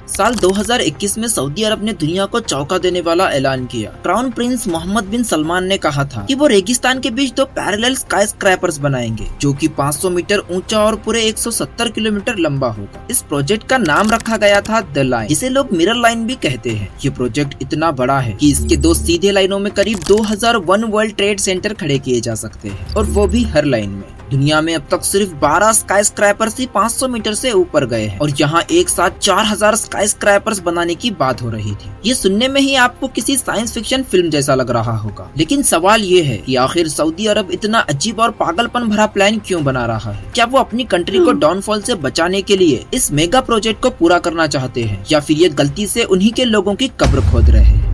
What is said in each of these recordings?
साल 2021 में सऊदी अरब ने दुनिया को चौंका देने वाला ऐलान किया। क्राउन प्रिंस मोहम्मद बिन सलमान ने कहा था कि वो रेगिस्तान के बीच 2 पैरेलल स्काई स्क्रैपर्स बनाएंगे जो कि 500 मीटर ऊंचा और पूरे 170 किलोमीटर लंबा होगा। इस प्रोजेक्ट का नाम रखा गया था द लाइन, जिसे लोग मिरर लाइन भी कहते हैं। ये प्रोजेक्ट इतना बड़ा है कि इसके 2 सीधे लाइनों में करीब 2001 वर्ल्ड ट्रेड सेंटर खड़े किए जा सकते हैं, और वो भी हर लाइन में। दुनिया में अब तक सिर्फ 12 स्काई स्क्रैपर्स ही 500 मीटर से ऊपर गए हैं, और यहाँ एक साथ 4000 स्काई स्क्रैपर्स बनाने की बात हो रही थी। ये सुनने में ही आपको किसी साइंस फिक्शन फिल्म जैसा लग रहा होगा, लेकिन सवाल ये है कि आखिर सऊदी अरब इतना अजीब और पागलपन भरा प्लान क्यों बना रहा है? क्या वो अपनी कंट्री को डाउनफॉल से बचाने के लिए इस मेगा प्रोजेक्ट को पूरा करना चाहते हैं, या फिर ये गलती से उन्हीं के लोगों की कब्र खोद रहे हैं?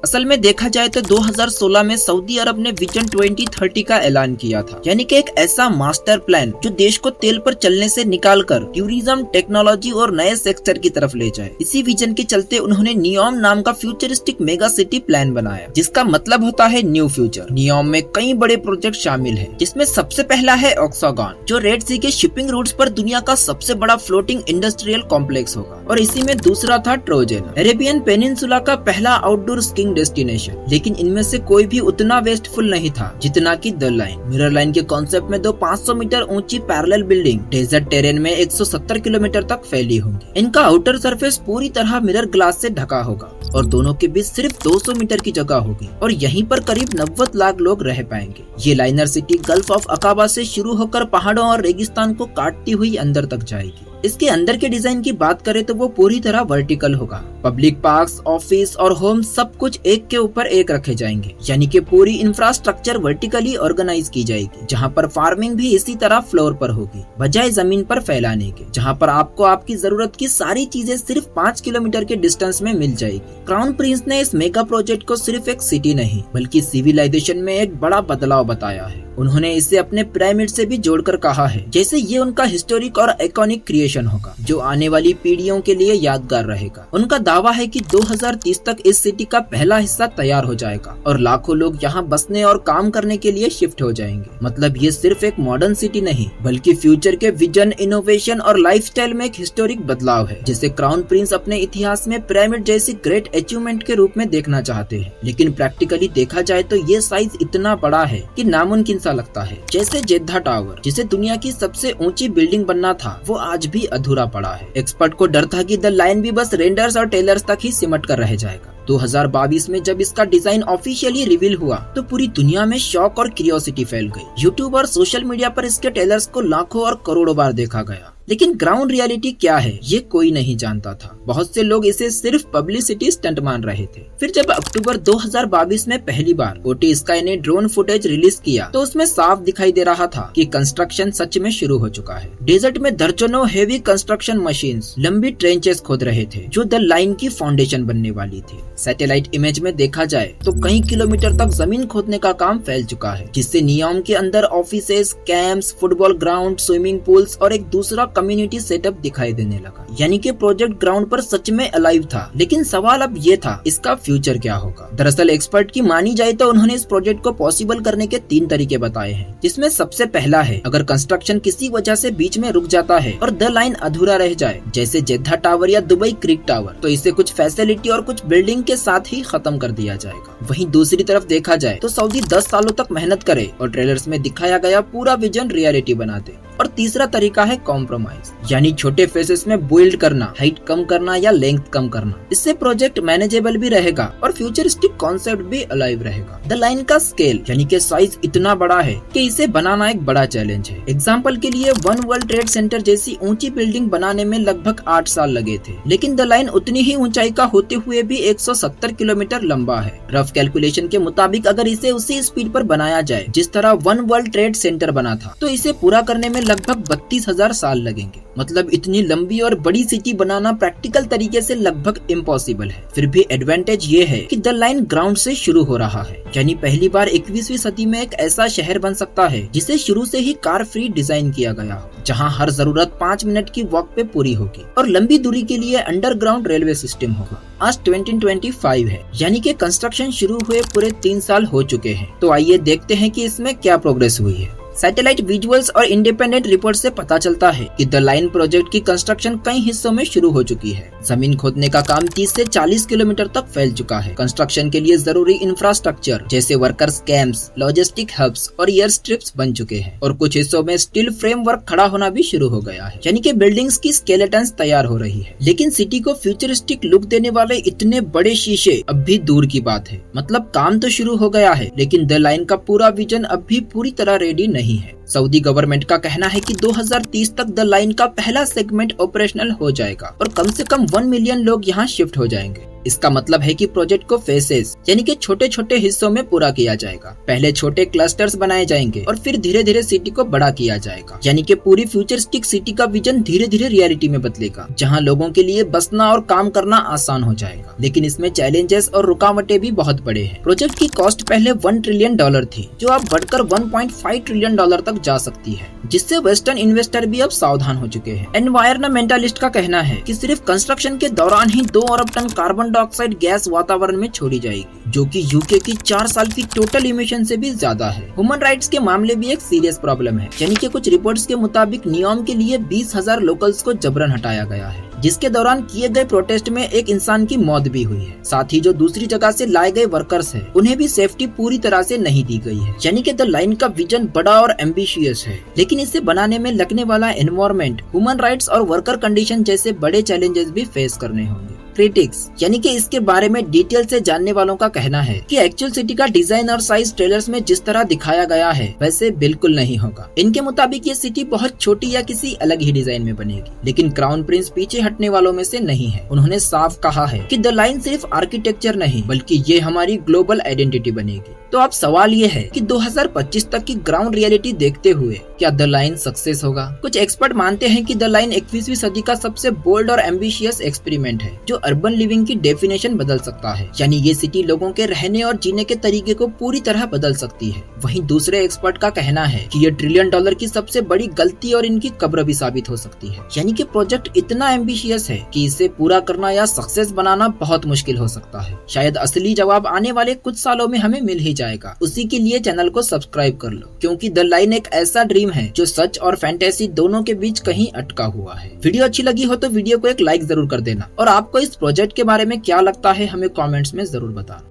असल में देखा जाए तो 2016 में सऊदी अरब ने विजन 2030 का ऐलान किया था, यानी कि एक ऐसा मास्टर प्लान जो देश को तेल पर चलने से निकालकर टूरिज्म, टेक्नोलॉजी और नए सेक्टर की तरफ ले जाए। इसी विजन के चलते उन्होंने नियोम नाम का फ्यूचरिस्टिक मेगा सिटी प्लान बनाया, जिसका मतलब होता है न्यू फ्यूचर। नियोम में कई बड़े प्रोजेक्ट शामिल है, जिसमें सबसे पहला है ऑक्सागॉन, जो रेड सी के शिपिंग रूट्स पर दुनिया का सबसे बड़ा फ्लोटिंग इंडस्ट्रियल कॉम्प्लेक्स होगा। और इसी में दूसरा था ट्रोजन, अरेबियन पेनिनसुला का पहला आउटडोर स्कीइंग डेस्टिनेशन। लेकिन इनमें से कोई भी उतना वेस्टफुल नहीं था जितना कि द लाइन। मिरर लाइन के कॉन्सेप्ट में 2 500 मीटर ऊंची पैरेलल बिल्डिंग डेजर्ट टेरेन में 170 किलोमीटर तक फैली होंगी। इनका आउटर सरफेस पूरी तरह मिरर ग्लास से ढका होगा, और दोनों के बीच सिर्फ 200 मीटर की जगह होगी, और यहीं पर करीब 90 लाख लोग रह पाएंगे। ये liner city gulf of Aqaba से शुरू होकर पहाड़ों और रेगिस्तान को काटती हुई अंदर तक जाएगी। इसके अंदर के डिजाइन की बात करें तो वो पूरी तरह वर्टिकल होगा। पब्लिक पार्क्स, ऑफिस और होम सब कुछ एक के ऊपर एक रखे जाएंगे, यानी कि पूरी इंफ्रास्ट्रक्चर वर्टिकली ऑर्गेनाइज की जाएगी, जहां पर फार्मिंग भी इसी तरह फ्लोर पर होगी, बजाय जमीन पर फैलाने के, जहां पर आपको आपकी जरूरत की सारी चीजें सिर्फ 5 किलोमीटर के डिस्टेंस में मिल जाएगी। क्राउन प्रिंस ने इस मेगा प्रोजेक्ट को सिर्फ एक सिटी नहीं बल्कि सिविलाइजेशन में एक बड़ा बदलाव बताया है। उन्होंने इसे अपने पिरामिड से भी जोड़कर कहा है जैसे ये उनका हिस्टोरिक और आइकॉनिक क्रिएशन होगा, जो आने वाली पीढ़ियों के लिए यादगार रहेगा। उनका दावा है कि 2030 तक इस सिटी का पहला हिस्सा तैयार हो जाएगा, और लाखों लोग यहाँ बसने और काम करने के लिए शिफ्ट हो जाएंगे। मतलब ये सिर्फ एक मॉडर्न सिटी नहीं, बल्कि फ्यूचर के विजन, इनोवेशन और लाइफस्टाइल में एक हिस्टोरिक बदलाव है, जिसे क्राउन प्रिंस अपने इतिहास में पिरामिड जैसी ग्रेट अचीवमेंट के रूप में देखना चाहते हैं। लेकिन प्रैक्टिकली देखा जाए तो ये साइज इतना बड़ा है कि नामुमकिन सा लगता है। जैसे जेद्दा टावर, जिसे दुनिया की सबसे ऊंची बिल्डिंग बनना था, वो आज भी अधूरा पड़ा है। एक्सपर्ट को डर था कि द लाइन भी बस रेंडर्स और टेलर्स तक ही सिमट कर रह जाएगा। 2022 में जब इसका डिजाइन ऑफिशियली रिवील हुआ तो पूरी दुनिया में शॉक और क्यूरियोसिटी फैल गई। यूट्यूब और सोशल मीडिया पर इसके टेलर्स को लाखों और करोड़ों बार देखा गया। लेकिन ग्राउंड रियलिटी क्या है ये कोई नहीं जानता था। बहुत से लोग इसे सिर्फ पब्लिसिटी स्टंट मान रहे थे। फिर जब अक्टूबर 2022 में पहली बार ओटी स्काई ने ड्रोन फुटेज रिलीज किया तो उसमें साफ दिखाई दे रहा था कि कंस्ट्रक्शन सच में शुरू हो चुका है। डेजर्ट में दर्जनों हेवी कंस्ट्रक्शन मशीन्स लंबी ट्रेंचेस खोद रहे थे, जो द लाइन की फाउंडेशन बनने वाली थी। सैटेलाइट इमेज में देखा जाए तो कई किलोमीटर तक जमीन खोदने का काम फैल चुका है, जिससे नियोम के अंदर offices, camps, football ground, swimming pools और एक दूसरा कम्युनिटी सेटअप दिखाई देने लगा। यानी कि प्रोजेक्ट ग्राउंड पर सच में अलाइव था। लेकिन सवाल अब ये था, इसका फ्यूचर क्या होगा? दरअसल एक्सपर्ट की मानी जाए तो उन्होंने इस प्रोजेक्ट को पॉसिबल करने के 3 तरीके बताए हैं, जिसमें सबसे पहला है अगर कंस्ट्रक्शन किसी वजह से बीच में रुक जाता है और द लाइन अधूरा रह जाए, जैसे जेद्दा टावर या दुबई क्रिक टावर, तो इसे कुछ फैसिलिटी और कुछ बिल्डिंग के साथ ही खत्म कर दिया जाएगा। वहीं दूसरी तरफ देखा जाए तो सऊदी 10 सालों तक मेहनत करे और ट्रेलर्स में दिखाया गया पूरा विजन रियलिटी बना दे। और तीसरा तरीका है कॉम्प्रोमाइज, यानी छोटे फेसेस में बिल्ड करना, हाइट कम करना या लेंथ कम करना। इससे प्रोजेक्ट मैनेजेबल भी रहेगा और फ्यूचरिस्टिक कॉन्सेप्ट भी अलाइव रहेगा। द लाइन का स्केल यानी कि साइज इतना बड़ा है कि इसे बनाना एक बड़ा चैलेंज है। एग्जाम्पल के लिए वन वर्ल्ड ट्रेड सेंटर जैसी ऊंची बिल्डिंग बनाने में लगभग 8 साल लगे थे, लेकिन द लाइन उतनी ही ऊंचाई का होते हुए भी 170 किलोमीटर लंबा है। रफ कैलकुलेशन के मुताबिक अगर इसे उसी स्पीड पर बनाया जाए जिस तरह वन वर्ल्ड ट्रेड सेंटर बना था, तो इसे पूरा करने में लगभग 32,000 साल लगेंगे। मतलब इतनी लंबी और बड़ी सिटी बनाना प्रैक्टिकल तरीके से लगभग इम्पॉसिबल है। फिर भी एडवांटेज ये है कि द लाइन ग्राउंड से शुरू हो रहा है, यानी पहली बार 21वीं सदी में एक ऐसा शहर बन सकता है जिसे शुरू से ही कार फ्री डिजाइन किया गया हो, जहां हर जरूरत 5 मिनट की वॉक पे पूरी होगी और लंबी दूरी के लिए अंडरग्राउंड रेलवे सिस्टम होगा। आज 2025 है, यानी कि कंस्ट्रक्शन शुरू हुए पूरे 3 साल हो चुके हैं। तो आइए देखते हैं कि इसमें क्या प्रोग्रेस हुई है। सैटेलाइट विजुअल्स और इंडिपेंडेंट रिपोर्ट से पता चलता है कि द लाइन प्रोजेक्ट की कंस्ट्रक्शन कई हिस्सों में शुरू हो चुकी है। जमीन खोदने का काम 30 से 40 किलोमीटर तक फैल चुका है। कंस्ट्रक्शन के लिए जरूरी इंफ्रास्ट्रक्चर जैसे वर्कर्स कैंप्स, लॉजिस्टिक हब्स और एयर स्ट्रिप्स बन चुके हैं और कुछ हिस्सों में स्टील फ्रेमवर्क खड़ा होना भी शुरू हो गया है, यानी कि बिल्डिंग्स की स्केलेटन्स तैयार हो रही है। लेकिन सिटी को फ्यूचरिस्टिक लुक देने वाले इतने बड़े शीशे अब भी दूर की बात है। मतलब काम तो शुरू हो गया है, लेकिन द लाइन का पूरा विजन अब भी पूरी तरह रेडी नहीं है। सऊदी गवर्नमेंट का कहना है कि 2030 तक द लाइन का पहला सेगमेंट ऑपरेशनल हो जाएगा और कम से कम 1 मिलियन लोग यहाँ शिफ्ट हो जाएंगे। इसका मतलब है कि प्रोजेक्ट को फेसेस यानी कि छोटे छोटे हिस्सों में पूरा किया जाएगा। पहले छोटे क्लस्टर्स बनाए जाएंगे और फिर धीरे धीरे सिटी को बड़ा किया जाएगा, यानी कि पूरी फ्यूचरिस्टिक सिटी का विजन धीरे धीरे रियलिटी में बदलेगा, जहां लोगों के लिए बसना और काम करना आसान हो जाएगा। लेकिन इसमें चैलेंजेस और रुकावटें भी बहुत बड़े हैं। प्रोजेक्ट की कॉस्ट पहले $1 ट्रिलियन थी, जो अब बढ़कर $1.5 ट्रिलियन तक जा सकती है, जिससे वेस्टर्न इन्वेस्टर भी अब सावधान हो चुके हैं। एनवायरमेंटलिस्ट का कहना है कि सिर्फ कंस्ट्रक्शन के दौरान ही 2 अरब टन कार्बन डाइऑक्साइड गैस वातावरण में छोड़ी जाएगी, जो कि यूके की 4 साल की टोटल इमिशन से भी ज्यादा है। ह्यूमन राइट्स के मामले भी एक सीरियस प्रॉब्लम है, यानी कि कुछ रिपोर्ट्स के मुताबिक नियोम के लिए 20,000 लोकल्स को जबरन हटाया गया है, जिसके दौरान किए गए प्रोटेस्ट में एक इंसान की मौत भी हुई है। साथ ही जो दूसरी जगह से लाए गए वर्कर्स हैं, उन्हें भी सेफ्टी पूरी तरह से नहीं दी गई है। यानी कि द लाइन का विजन बड़ा और एम्बिशियस है, लेकिन इसे बनाने में लगने वाला एनवायरमेंट, ह्यूमन राइट्स और वर्कर कंडीशन जैसे बड़े चैलेंजेस भी फेस करने होंगे। क्रिटिक्स यानी कि इसके बारे में डिटेल से जानने वालों का कहना है कि एक्चुअल सिटी का डिजाइन और साइज ट्रेलर्स में जिस तरह दिखाया गया है वैसे बिल्कुल नहीं होगा। इनके मुताबिक ये सिटी बहुत छोटी या किसी अलग ही डिजाइन में बनेगी, लेकिन क्राउन प्रिंस पीछे हटने वालों में से नहीं है। उन्होंने साफ कहा है कि द लाइन सिर्फ आर्किटेक्चर नहीं बल्कि ये हमारी ग्लोबल आइडेंटिटी बनेगी। तो अब सवाल ये है कि 2025 तक की ग्राउंड रियलिटी देखते हुए क्या द लाइन सक्सेस होगा? कुछ एक्सपर्ट मानते हैं कि द लाइन 21वीं सदी का सबसे बोल्ड और एम्बिशियस एक्सपेरिमेंट है, जो अर्बन लिविंग की डेफिनेशन बदल सकता है। यानी ये सिटी लोगों के रहने और जीने के तरीके को पूरी तरह बदल सकती है। वहीं दूसरे एक्सपर्ट का कहना है कि ये $1 ट्रिलियन की सबसे बड़ी गलती और इनकी कब्र भी साबित हो सकती है। यानी कि प्रोजेक्ट इतना एम्बिशियस है कि इसे पूरा करना या सक्सेस बनाना बहुत मुश्किल हो सकता है। शायद असली जवाब आने वाले कुछ सालों में हमें मिल ही जाएगा। उसी के लिए चैनल को सब्सक्राइब कर लो, क्योंकि द लाइन एक ऐसा ड्रीम है जो सच और फैंटेसी दोनों के बीच कहीं अटका हुआ है। वीडियो अच्छी लगी हो तो वीडियो को एक लाइक जरूर कर देना, और आपको इस प्रोजेक्ट के बारे में क्या लगता है हमें कमेंट्स में जरूर बताना।